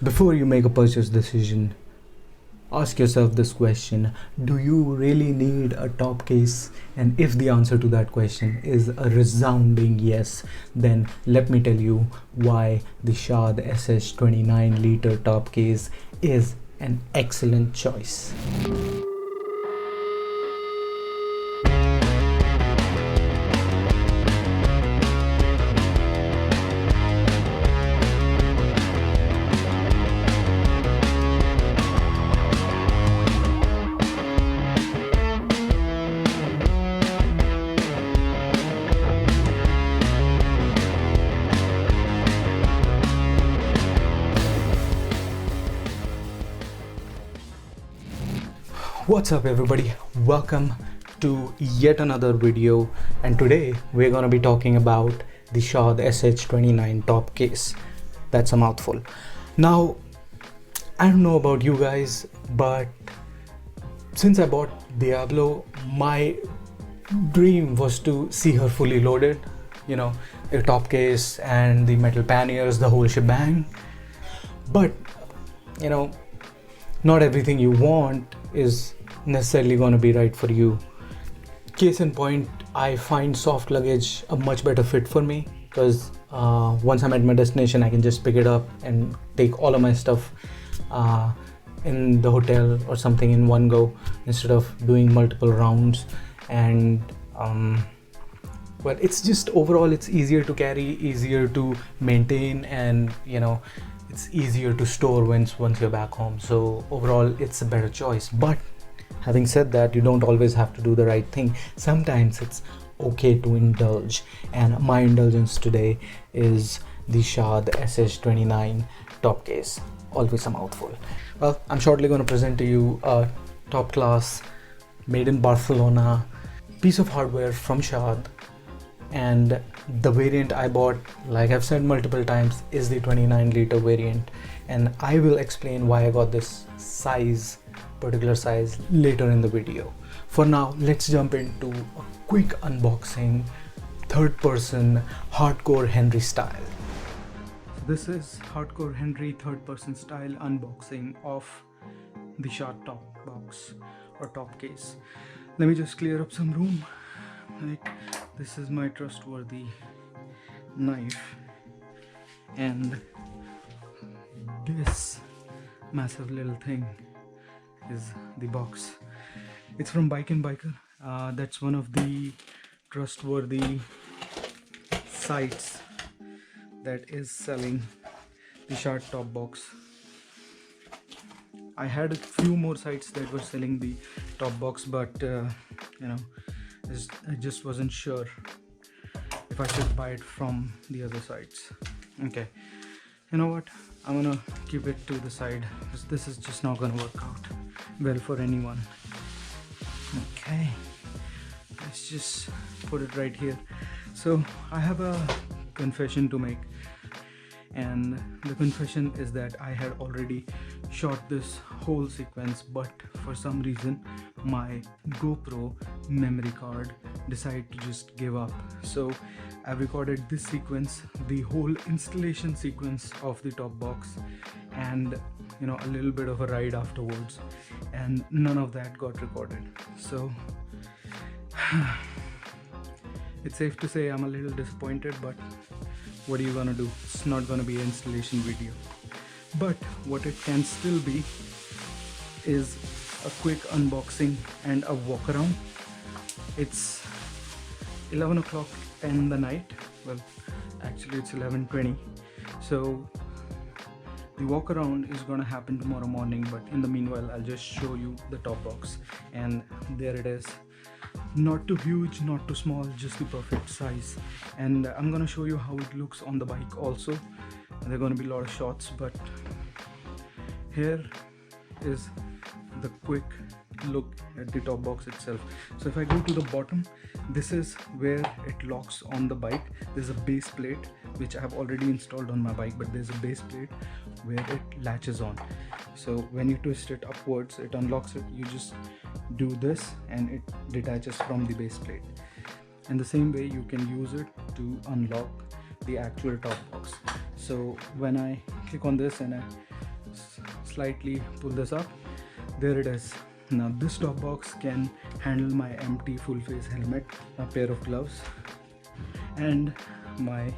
Before you make a purchase decision, ask yourself this question: do you really need a top case? And if the answer to that question is a resounding yes, then let me tell you why the SHAD SH29 liter top case is an excellent choice. What's up everybody, welcome to yet another video, and today we're gonna be talking about the SHAD SH29 top case. That's a mouthful. Now, I don't know about you guys, but since I bought Diablo, my dream was to see her fully loaded, you know, a top case and the metal panniers, the whole shebang. But you know, not everything you want is necessarily going to be right for you. Case in point, I find soft luggage a much better fit for me because once I'm at my destination, I can just pick it up and take all of my stuff in the hotel or something in one go instead of doing multiple rounds. And well, it's just overall it's easier to carry, easier to maintain, and you know, it's easier to store once you're back home. So overall it's a better choice. But having said that, you don't always have to do the right thing. Sometimes it's okay to indulge, and my indulgence today is the SHAD SH29 top case. Always a mouthful. Well, I'm shortly going to present to you a top class, made in Barcelona piece of hardware from SHAD. And the variant I bought, like I've said multiple times, is the 29 liter variant, and I will explain why I got this particular size later in the video. For now, let's jump into a quick unboxing, third person, hardcore Henry style. So this is hardcore Henry third person style unboxing of the SHAD top box or top case. Let me just clear up some room. Like, this is my trustworthy knife, and this massive little thing is the box. It's from Bike and Biker. That's one of the trustworthy sites that is selling the SHAD top box. I had a few more sites that were selling the top box, but you know, I just wasn't sure if I should buy it from the other sites. Okay, you know what, I'm gonna keep it to the side because this is just not gonna work out well for anyone. Okay, let's just put it right here. So I have a confession to make, and the confession is that I had already shot this whole sequence, but for some reason my GoPro memory card decided to just give up. So I recorded this sequence, the whole installation sequence of the top box, and you know, a little bit of a ride afterwards, and none of that got recorded. So it's safe to say I'm a little disappointed, but what are you gonna do? It's not gonna be an installation video. But what it can still be is a quick unboxing and a walk around. It's 11 o'clock in the night. Well, actually it's 11:20. So the walk around is gonna happen tomorrow morning, but in the meanwhile I'll just show you the top box, and there it is. Not too huge, not too small, just the perfect size. And I'm gonna show you how it looks on the bike also. There are gonna be a lot of shots, but here is the quick look at the top box itself. So if I go to the bottom, this is where it locks on the bike. There's a base plate which I have already installed on my bike, but there's a base plate where it latches on. So when you twist it upwards, it unlocks it. You just do this and it detaches from the base plate. And the same way you can use it to unlock the actual top box. So when I click on this and I slightly pull this up. There it is. Now this top box can handle my empty full face helmet, a pair of gloves, and my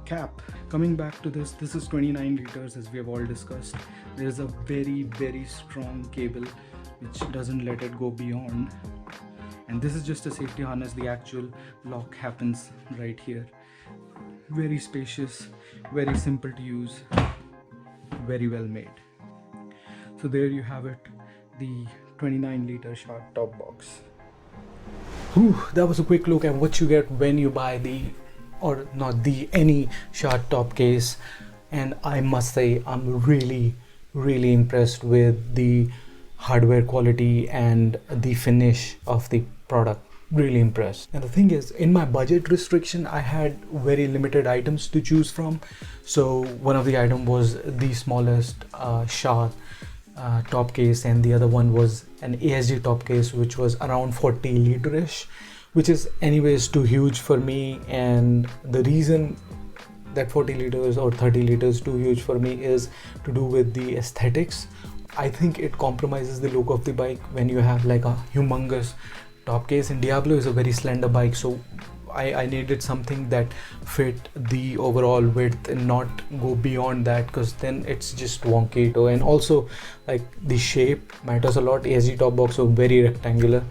cap. Coming back to this is 29 liters, as we have all discussed. There is a very strong cable which doesn't let it go beyond, and this is just a safety harness. The actual lock happens right here. Very spacious, very simple to use, very well made. So there you have it, the 29-liter SHAD top box. Whew, that was a quick look at what you get when you buy any SHAD top case, and I must say I'm really impressed with the hardware quality and the finish of the product. Really impressed. And the thing is, in my budget restriction, I had very limited items to choose from. So one of the items was the smallest SHAD top case, and the other one was an ASG top case, which was around 40 liter-ish, which is anyways too huge for me. And the reason that 40 liters or 30 liters too huge for me is to do with the aesthetics. I think it compromises the look of the bike when you have like a humongous top case, and Diablo is a very slender bike, so I needed something that fit the overall width and not go beyond that, because then it's just wonky too. And also, like, the shape matters a lot. ASG top box was very rectangular.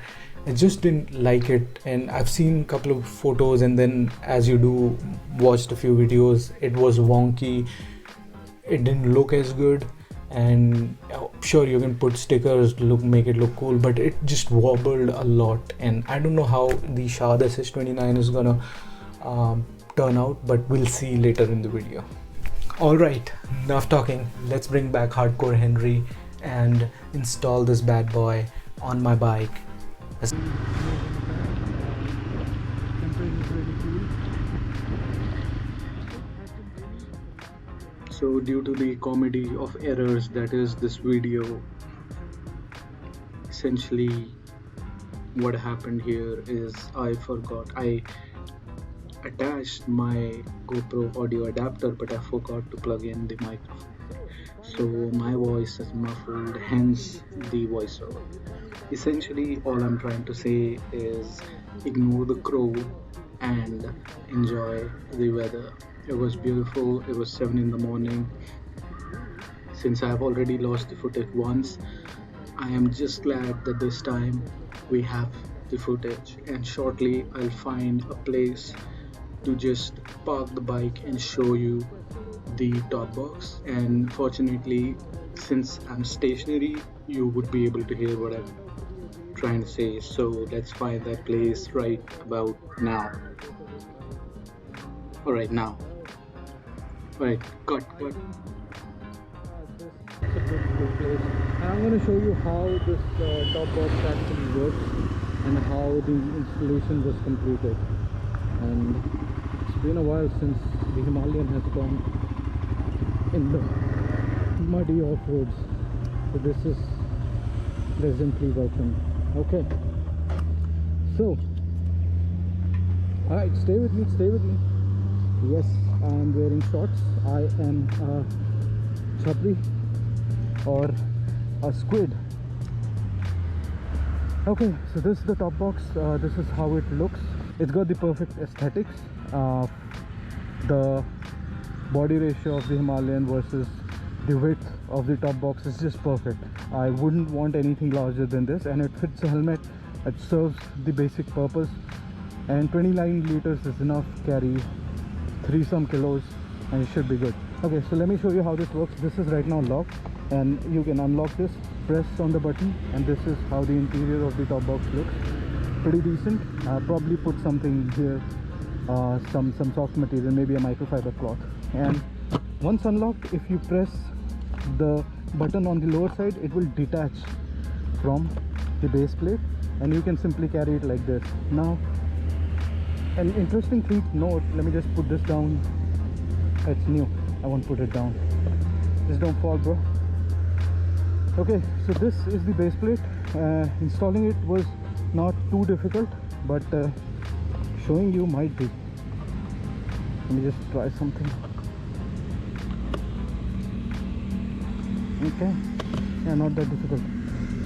I just didn't like it, and I've seen a couple of photos, and then as you do watched a few videos, it was wonky. It didn't look as good. And sure, you can put stickers to make it look cool, but it just wobbled a lot, and I don't know how the SHAD SH29 is gonna turn out, but we'll see later in the video. Alright, enough talking. Let's bring back Hardcore Henry and install this bad boy on my bike. So due to the comedy of errors that is this video, essentially what happened here is I attached my GoPro audio adapter, but I forgot to plug in the microphone. So my voice is muffled, hence the voiceover. Essentially all I'm trying to say is ignore the crow and enjoy the weather. It was beautiful. It was 7 in the morning. Since I have already lost the footage once, I am just glad that this time we have the footage, and shortly I'll find a place to just park the bike and show you the top box. And fortunately, since I'm stationary, you would be able to hear what I'm trying to say. So let's find that place right about now. Alright, now. Right, cut. This is a good place. And I'm going to show you how this top box actually works and how the installation was completed. And it's been a while since the Himalayan has gone in the muddy off-roads, so this is pleasantly welcome. Okay, so alright, stay with me. Yes, I'm wearing shorts. I am a chapri or a squid. Okay, so this is the top box. This is how it looks. It's got the perfect aesthetics. The body ratio of the Himalayan versus the width of the top box is just perfect. I wouldn't want anything larger than this, and it fits a helmet that serves the basic purpose. And 29 liters is enough to carry 3 some kilos, and it should be good. Okay, so let me show you how this works. This is right now locked, and you can unlock this, press on the button, and this is how the interior of the top box looks. Pretty decent. I'll probably put something here, some soft material, maybe a microfiber cloth. And once unlocked, if you press the button on the lower side, it will detach from the base plate, and you can simply carry it like this. Now, an interesting thing to note, let me just put this down. It's new, I won't put it down. Just don't fall, bro. Okay, so this is the base plate. Installing it was not too difficult, but showing you might be. Let me just try something. Okay, yeah, not that difficult.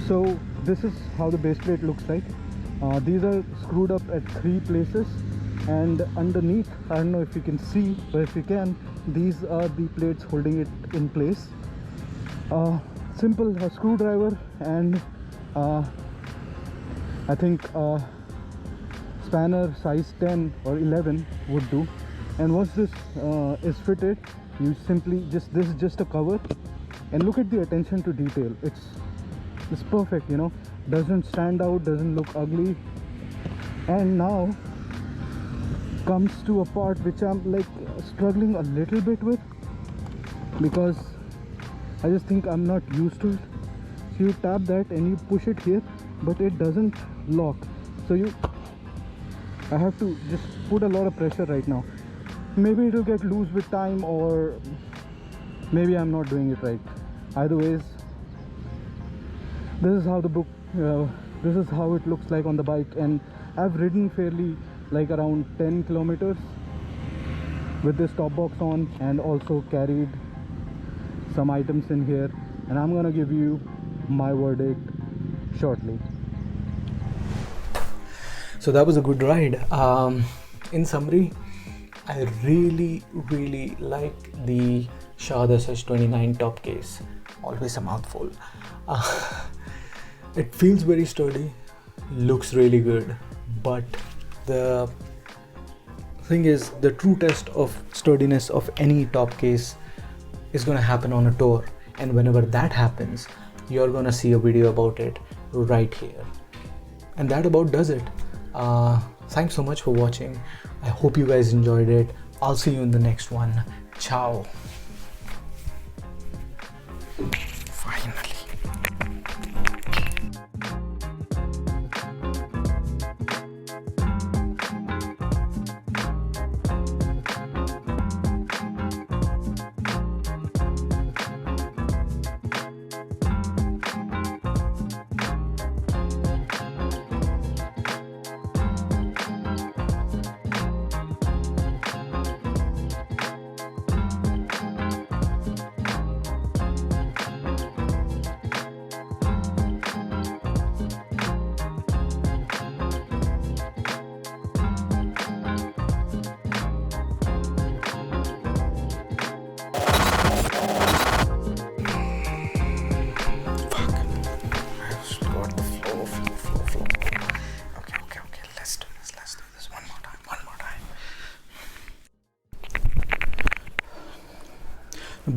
So this is how the base plate looks like. These are screwed up at 3 places, and underneath, I don't know if you can see, but if you can, these are the plates holding it in place. Simple screwdriver and I think spanner size 10 or 11 would do. And once this is fitted, you simply this is just a cover, and look at the attention to detail. It's perfect, you know, doesn't stand out, doesn't look ugly. And now comes to a part which I'm like struggling a little bit with, because I just think I'm not used to it. So you tap that and you push it here, but it doesn't lock. So I have to just put a lot of pressure right now. Maybe it will get loose with time, or maybe I'm not doing it right. Either ways, this is how this is how it looks like on the bike. And I've ridden fairly, like around 10 kilometers with this top box on, and also carried some items in here, and I'm gonna give you my verdict shortly. So that was a good ride. In summary, I really like the SHAD SH29 top case. Always a mouthful. It feels very sturdy, looks really good, but the thing is, the true test of sturdiness of any top case is going to happen on a tour, and whenever that happens, you're going to see a video about it right here. And that about does it. Thanks so much for watching. I hope you guys enjoyed it. I'll see you in the next one. Ciao. Finally.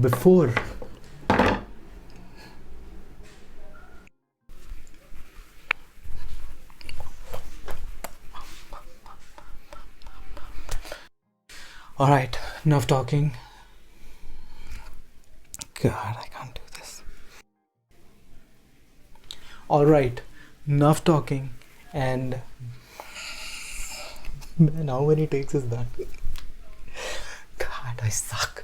Before all right, enough talking. God, I can't do this. All right, enough talking. And man, how many takes is that? God, I suck.